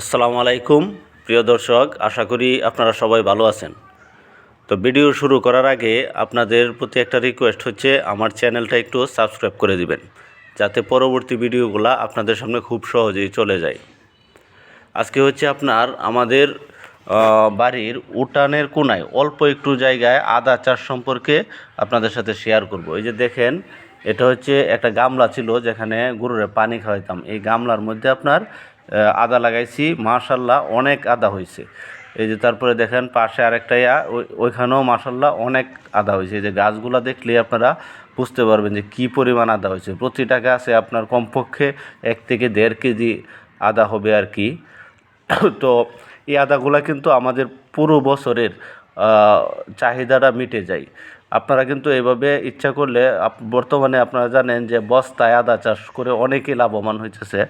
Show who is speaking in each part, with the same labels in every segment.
Speaker 1: আসসালামু আলাইকুম প্রিয় দর্শক, আশা করি আপনারা সবাই ভালো আছেন। তো ভিডিও শুরু করার আগে আপনাদের প্রতি একটা রিকোয়েস্ট হচ্ছে আমার চ্যানেলটা একটু সাবস্ক্রাইব করে দিবেন, যাতে পরবর্তী ভিডিওগুলো আপনাদের সামনে খুব সহজেই চলে যায়। আজকে হচ্ছে আমাদের বাড়ির উঠানের কোনায় অল্প একটু জায়গায় আদা চাষ সম্পর্কে আপনাদের সাথে শেয়ার করব। এই যে দেখেন, এটা হচ্ছে একটা গামলা ছিল যেখানে গরুরে পানি খাওয়াইতাম। এই গামলার মধ্যে আদা লাগাইছি, মাশাল্লাহ অনেক আদা হয়েছে। এই যে তারপরে দেখেন পাশে আরেকটা ওইখানেও মাশাল্লাহ অনেক আদা হয়েছে। এই যে গাছগুলো দেখলে আপনারা বুঝতে পারবেন যে কী পরিমাণ আদা হয়েছে। প্রতিটা গাছে আপনার কমপক্ষে 1 থেকে 1.5 কেজি আদা হবে আর কি। তো এই আদাগুলা কিন্তু আমাদের পুরো বছরের চাহিদাটা মিটে যায়। আপনারা কিন্তু এভাবে ইচ্ছা করলে বর্তমানে আপনারা জানেন যে বস্তায় আদা চাষ করে অনেকেই লাভবান হইতেছে।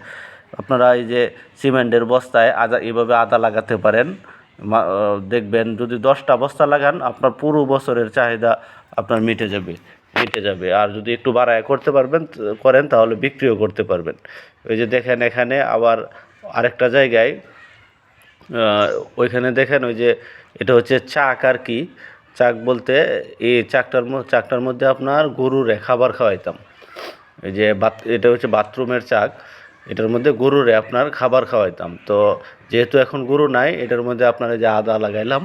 Speaker 1: আপনারা এই যে সিমেন্টের বস্তায় এভাবে আদা লাগাতে পারেন। দেখবেন যদি 10টা বস্তা লাগান আপনার পুরো বছরের চাহিদা আপনার মিটে যাবে। আর যদি একটু বাড়ায় করেন তাহলে বিক্রিও করতে পারবেন। ওই যে দেখেন এখানে আবার আরেকটা জায়গায় ওইখানে দেখেন, ওই যে এটা হচ্ছে চাক আর কি। চাক বলতে এই চাকটার মধ্যে আপনার গরুরে খাবার খাওয়াইতাম। এই যে এটা হচ্ছে বাথরুমের চাক। এটার মধ্যে গরুরে আপনার খাবার খাওয়াইতাম। তো যেহেতু এখন গরু নাই, এটার মধ্যে আপনার এই যে আদা লাগাইলাম।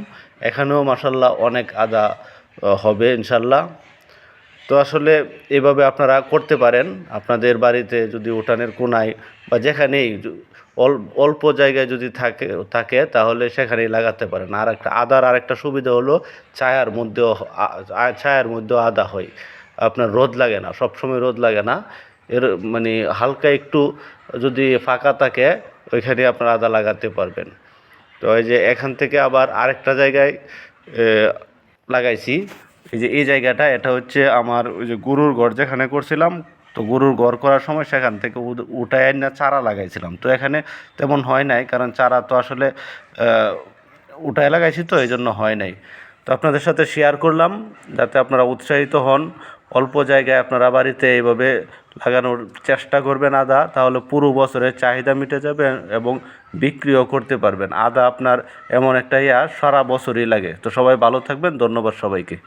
Speaker 1: এখানেও মাশাল্লাহ অনেক আদা হবে ইনশাল্লাহ। তো আসলে এভাবে আপনারা করতে পারেন। আপনাদের বাড়িতে যদি উঠানের কোনায় বা যেখানেই অল্প জায়গায় যদি থাকে তাহলে সেখানেই লাগাতে পারেন। আদার আরেকটা সুবিধা হলো ছায়ার মধ্যেও আদা হয়। আপনার রোদ লাগে না, সবসময় রোদ লাগে না। এর মানে হালকা একটু যদি ফাঁকা থাকে ওইখানে আপনার আদা লাগাতে পারবেন। তো এই যে এখান থেকে আবার আরেকটা জায়গায় লাগাইছি। এই যে এই জায়গাটা, এটা হচ্ছে আমার ওই যে গরুর ঘর যেখানে করছিলাম। তো গরুর ঘর করার সময় সেখান থেকে উঠায় না চারা লাগাইছিলাম। তো এখানে তেমন হয় নাই, কারণ চারা তো আসলে উঠায় লাগাইছি, তো এই জন্য হয় নাই। তো আপনাদের সাথে শেয়ার করলাম যাতে আপনারা উৎসাহিত হন। অল্প জায়গায় আপনারা বাড়িতে এইভাবে লাগানোর চেষ্টা করবেন আদা, তাহলে পুরো বছরের চাহিদা মিটে যাবে এবং বিক্রিও করতে পারবেন। আদা আপনার এমন একটা সারা বছরই লাগে। তো সবাই ভালো থাকবেন, ধন্যবাদ সবাইকে।